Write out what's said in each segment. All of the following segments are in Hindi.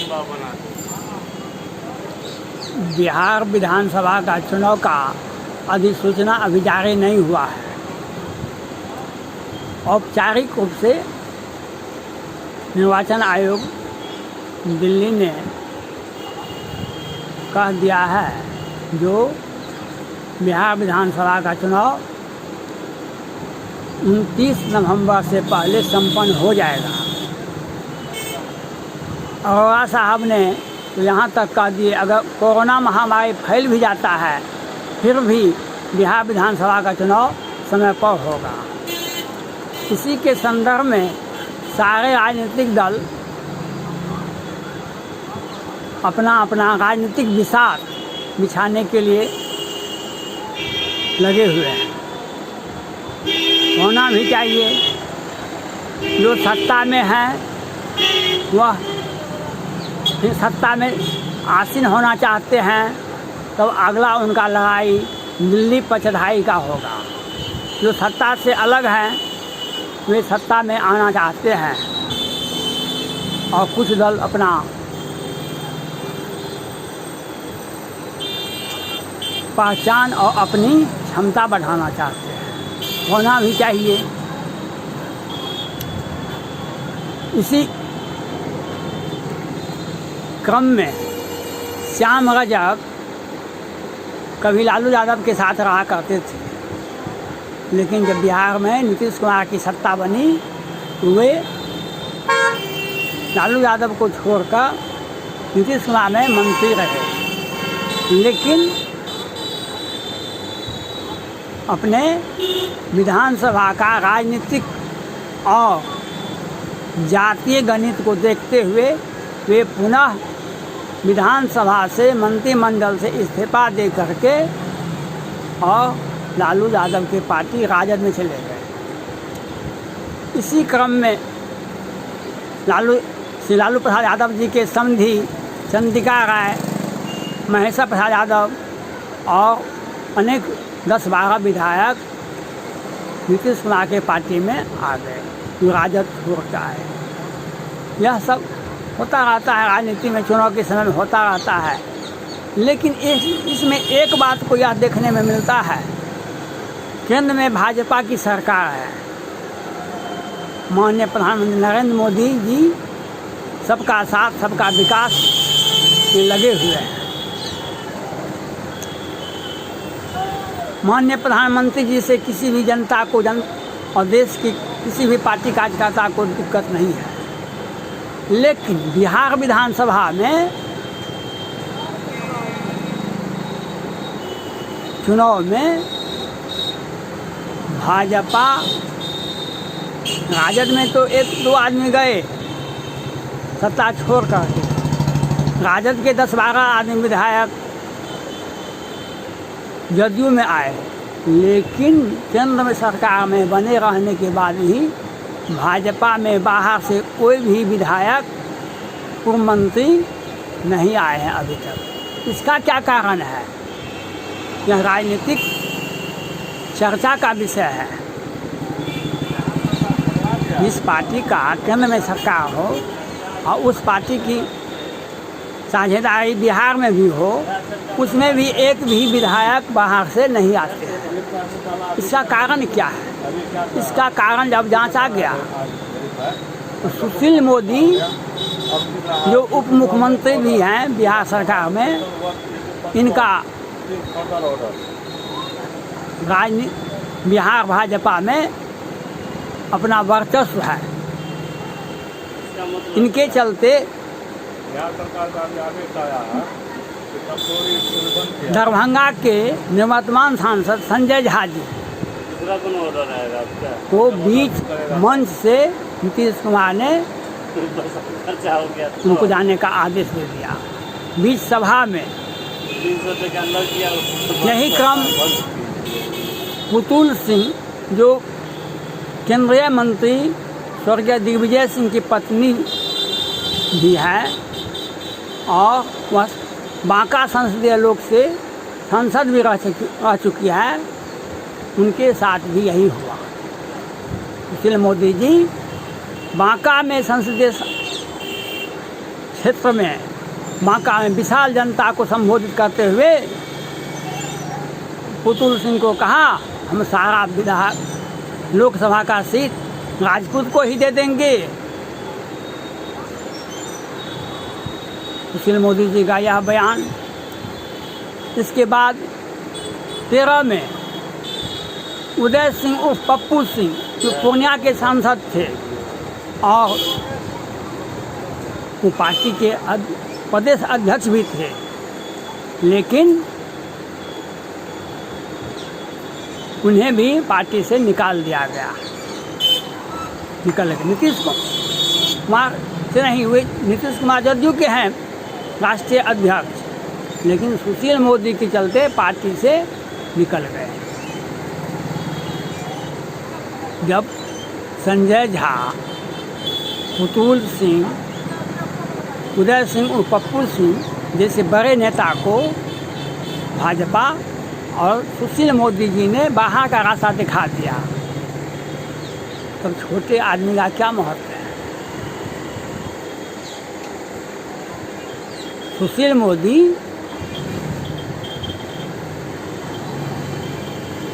लंबा बना दो। बिहार विधानसभा का चुनाव का अधिसूचना अभी जारी नहीं हुआ है। औपचारिक रूप से निर्वाचन आयोग दिल्ली ने कह दिया है जो बिहार विधानसभा का चुनाव 29 नवंबर से पहले संपन्न हो जाएगा। अरोड़ा साहब ने तो यहाँ तक कह दिए अगर कोरोना महामारी फैल भी जाता है फिर भी बिहार विधानसभा का चुनाव समय पर होगा। इसी के संदर्भ में सारे राजनीतिक दल अपना अपना राजनीतिक विसार बिछाने के लिए लगे हुए हैं। होना भी चाहिए। जो सत्ता में है वह फिर सत्ता में आसीन होना चाहते हैं तब अगला उनका लड़ाई दिल्ली पर चढ़ाई का होगा। जो सत्ता से अलग हैं वे सत्ता में आना चाहते हैं और कुछ दल अपना पहचान और अपनी क्षमता बढ़ाना चाहते हैं। होना भी चाहिए। इसी क्रम में श्याम रजक कभी लालू यादव के साथ रहा करते थे, लेकिन जब बिहार में नीतीश कुमार की सत्ता बनी वे लालू यादव को छोड़कर नीतीश कुमार में मंत्री रहे, लेकिन अपने विधानसभा का राजनीतिक और जातीय गणित को देखते हुए वे पुनः विधानसभा से मंत्रिमंडल से इस्तीफा दे करके और लालू यादव की पार्टी राजद में चले गए। इसी क्रम में श्री लालू प्रसाद यादव जी के समधी चंद्रिका राय, महेश्वर प्रसाद यादव और अनेक 10-12 विधायक नीतीश कुमार के पार्टी में आ गए, जो राजद छोड़ता है। यह सब होता रहता है राजनीति में, चुनाव के समय में होता रहता है। लेकिन इसमें एक बात को यह देखने में मिलता है, केंद्र में भाजपा की सरकार है। माननीय प्रधानमंत्री नरेंद्र मोदी जी सबका साथ सबका विकास में लगे हुए हैं। माननीय प्रधानमंत्री जी से किसी भी जनता को और देश की किसी भी पार्टी कार्यकर्ता को दिक्कत नहीं है। लेकिन बिहार विधानसभा में चुनाव में भाजपा राजद में तो 1-2 आदमी गए सत्ता छोड़ कर, राजद के 10-12 आदमी विधायक जदयू में आए, लेकिन केंद्र में सरकार में बने रहने के बाद ही भाजपा में बाहर से कोई भी विधायक पूर्व मंत्री नहीं आए हैं अभी तक। इसका क्या कारण है? यह राजनीतिक चर्चा का विषय है। इस पार्टी का केंद्र में सरकार हो और उस पार्टी की साझेदारी बिहार में भी हो, उसमें भी एक भी विधायक बाहर से नहीं आते हैं। इसका कारण क्या है? इसका कारण जब जांचा गया तो सुशील मोदी जो उप मुख्यमंत्री भी हैं बिहार सरकार में, इनका बिहार भाजपा में अपना वर्चस्व है। इनके चलते दरभंगा के निवर्तमान सांसद संजय झा जी को बीच मंच से नीतीश कुमार ने उनको जाने का आदेश दे दिया बीच सभा में। यही क्रम पुतुल सिंह जो केंद्रीय मंत्री स्वर्गीय दिग्विजय सिंह की पत्नी भी है और वह बांका संसदीय लोक से सांसद भी रह चुकी है, उनके साथ भी यही हुआ। सुशील मोदी जी बांका में संसदीय क्षेत्र में बांका में विशाल जनता को संबोधित करते हुए पुतुल सिंह को कहा, हम सारा विधायक लोकसभा का सीट राजपूत को ही दे देंगे। सुशील मोदी जी का यह बयान। इसके बाद 13 में उदय सिंह उर्फ पप्पू सिंह जो पूर्णिया के सांसद थे और वो पार्टी के प्रदेश अध्यक्ष भी थे, लेकिन उन्हें भी पार्टी से निकाल दिया गया। निकल गए। नीतीश कुमार से नहीं हुए। नीतीश कुमार जदयू के हैं राष्ट्रीय अध्यक्ष, लेकिन सुशील मोदी के चलते पार्टी से निकल गए। जब संजय झा, पुतुल सिंह, उदय सिंह और पप्पू सिंह जैसे बड़े नेता को भाजपा और सुशील मोदी जी ने बाहर का रास्ता दिखा दिया, तब छोटे आदमी का क्या महत्व है। सुशील मोदी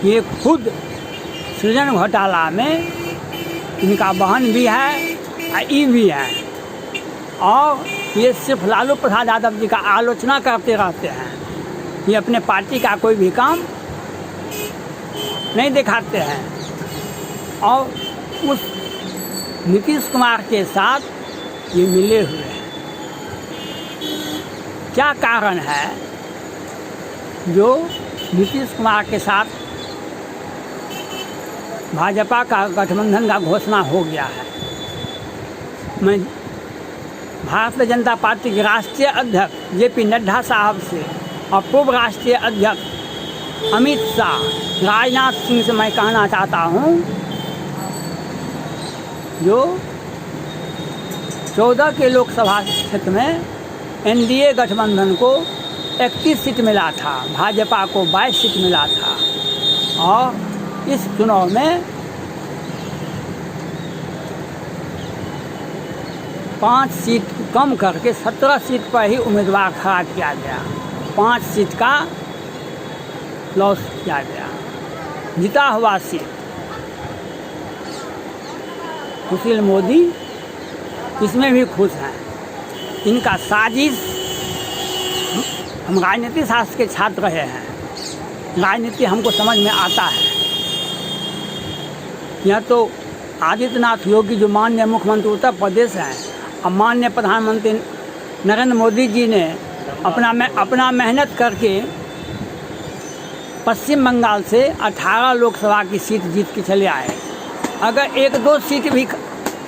ये खुद सृजन घोटाला में इनका बहन भी है और ई भी है, और ये सिर्फ लालू प्रसाद यादव जी का आलोचना करते रहते हैं। ये अपने पार्टी का कोई भी काम नहीं दिखाते हैं और उस नीतीश कुमार के साथ ये मिले हुए हैं। क्या कारण है जो नीतीश कुमार के साथ भाजपा का गठबंधन का घोषणा हो गया है। मैं भारतीय जनता पार्टी के राष्ट्रीय अध्यक्ष जेपी नड्डा साहब से और पूर्व राष्ट्रीय अध्यक्ष अमित शाह, राजनाथ सिंह से मैं कहना चाहता हूं, जो 14 के लोकसभा क्षेत्र में एनडीए गठबंधन को 31 सीट मिला था, भाजपा को 22 सीट मिला था, और इस चुनाव में 5 सीट कम करके 17 सीट पर ही उम्मीदवार खड़ा किया गया। 5 सीट का लॉस किया गया। जीता हुआ सीट सुशील मोदी इसमें भी खुश हैं। इनका साजिश, हम राजनीति शास्त्र के छात्र रहे हैं, राजनीति हमको समझ में आता है। यह तो आदित्यनाथ योगी जो माननीय मुख्यमंत्री उत्तर प्रदेश हैं और माननीय प्रधानमंत्री नरेंद्र मोदी जी ने अपना मेहनत करके पश्चिम बंगाल से 18 लोकसभा की सीट जीत के चले आए। अगर 1-2 सीट भी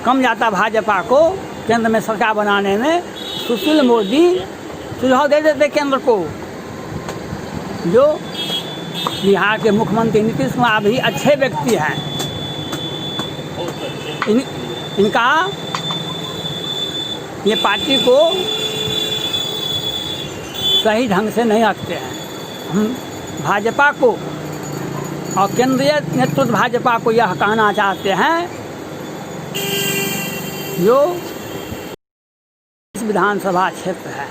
कम जाता भाजपा को केंद्र में सरकार बनाने में, सुशील मोदी सुझाव दे देते केंद्र को। जो बिहार के मुख्यमंत्री नीतीश कुमार भी अच्छे व्यक्ति हैं, इनका ये पार्टी को सही ढंग से नहीं रखते हैं। हम भाजपा को और केंद्रीय नेतृत्व भाजपा को यह कहना चाहते हैं, जो इस विधानसभा क्षेत्र है,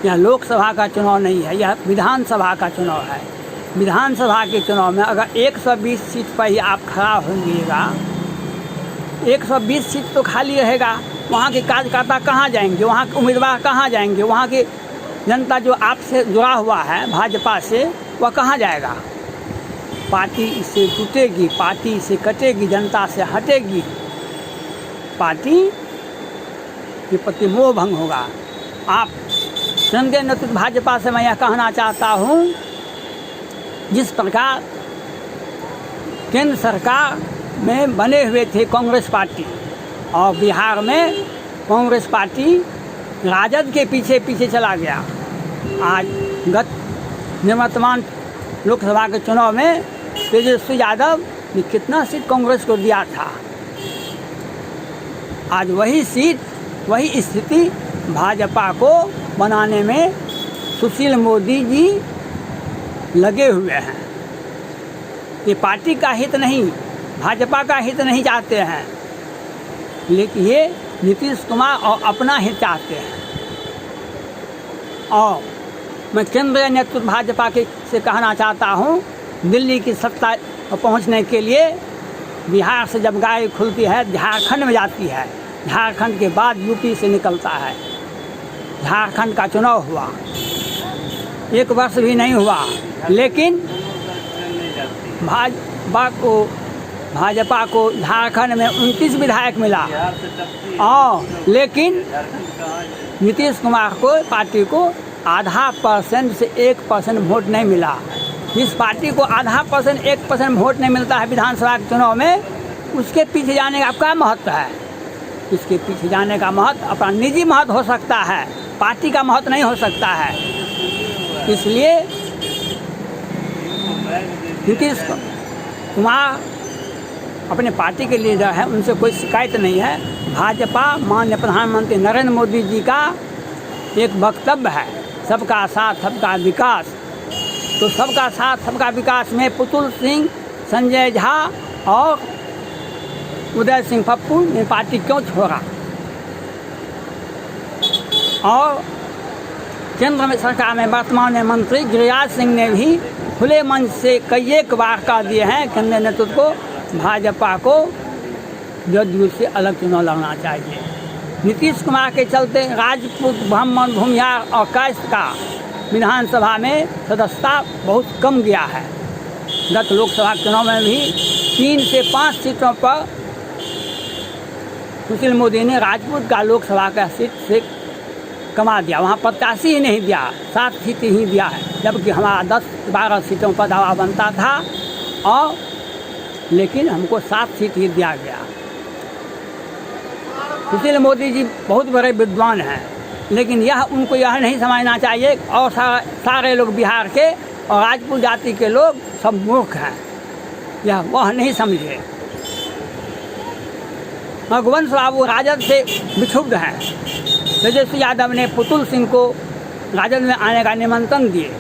यह लोकसभा का चुनाव नहीं है, यह विधानसभा का चुनाव है। विधानसभा के चुनाव में अगर 120 सीट पर ही आप खड़ा होंगेगा, 120 सीट तो खाली रहेगा, वहाँ के कार्यकर्ता कहाँ जाएंगे, वहाँ के उम्मीदवार कहाँ जाएंगे, वहाँ की जनता जो आपसे जुड़ा हुआ है भाजपा से, वह कहाँ जाएगा। पार्टी इससे टूटेगी, पार्टी से कटेगी, जनता से हटेगी, पार्टी के प्रति मोह भंग होगा। आप केंद्रीय नेतृत्व भाजपा से मैं यह कहना चाहता हूँ, जिस प्रकार केंद्र सरकार में बने हुए थे कांग्रेस पार्टी और बिहार में कांग्रेस पार्टी राजद के पीछे पीछे चला गया। आज निवर्तमान लोकसभा के चुनाव में तेजस्वी यादव ने कितना सीट कांग्रेस को दिया था। आज वही सीट, वही स्थिति भाजपा को बनाने में सुशील मोदी जी लगे हुए हैं। ये पार्टी का हित नहीं, भाजपा का हित नहीं चाहते हैं, लेकिन ये नीतीश कुमार और अपना हित चाहते हैं। और मैं केंद्रीय नेतृत्व भाजपा के से कहना चाहता हूँ, दिल्ली की सत्ता पहुँचने के लिए बिहार से जब गाय खुलती है झारखंड में जाती है, झारखंड के बाद यूपी से निकलता है। झारखंड का चुनाव हुआ, 1 वर्ष भी नहीं हुआ, लेकिन भाजपा को झारखंड में 29 विधायक मिला और लेकिन नीतीश कुमार को पार्टी को आधा % से 1% वोट नहीं मिला। जिस पार्टी को आधा % 1% वोट नहीं मिलता है विधानसभा के चुनाव में, उसके पीछे जाने का क्या महत्व है? इसके पीछे जाने का महत्व अपना निजी महत्व हो सकता है, पार्टी का महत्व नहीं हो सकता है। इसलिए नीतीश कुमार अपने पार्टी के लीडर हैं, उनसे कोई शिकायत नहीं है। भाजपा माननीय प्रधानमंत्री नरेंद्र मोदी जी का एक वक्तव्य है, सबका साथ सबका विकास। तो सबका साथ सबका विकास में पुतुल सिंह, संजय झा और उदय सिंह पप्पू ने पार्टी क्यों छोड़ा? और केंद्र में सरकार में वर्तमान में मंत्री गिरिराज सिंह ने भी खुले मंच से कई एक बार कह दिए हैं केंद्रीय नेतृत्व को भाजपा को जदयू से अलग चुनाव लड़ना चाहिए। नीतीश कुमार के चलते राजपूत, ब्राह्मण, भूमिहार और कास्ट का विधानसभा में सदस्यता बहुत कम गया है। गत लोकसभा चुनाव में भी 3 से 5 सीटों पर सुशील मोदी ने राजपूत का लोकसभा का सीट से कमा दिया, वहाँ 85 ही नहीं दिया, 7 सीट ही दिया है, जबकि हमारा 10-12 सीटों पर दावा बनता था और लेकिन हमको 7 सीट ही दिया गया। सुशील मोदी जी बहुत बड़े विद्वान हैं, लेकिन उनको यह नहीं समझना चाहिए और सारे लोग बिहार के और राजपूत जाति के लोग सब मूर्ख हैं, वह नहीं समझे। रघुवंश बाबू राजद से विक्षुब्ध हैं। तेजस्वी यादव ने पुतुल सिंह को राजद में आने का निमंत्रण दिए,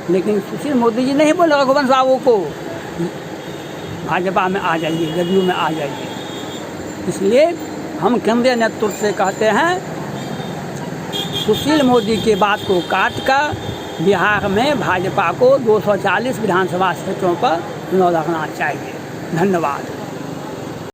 लेकिन सुशील मोदी जी नहीं बोले रघुवंश बाबू को भाजपा में आ जाइए, जदयू में आ जाइए। इसलिए हम केंद्रीय नेतृत्व से कहते हैं, सुशील मोदी के बात को काट कर बिहार में भाजपा को 240 विधानसभा क्षेत्रों पर चुनाव लड़ना चाहिए। धन्यवाद।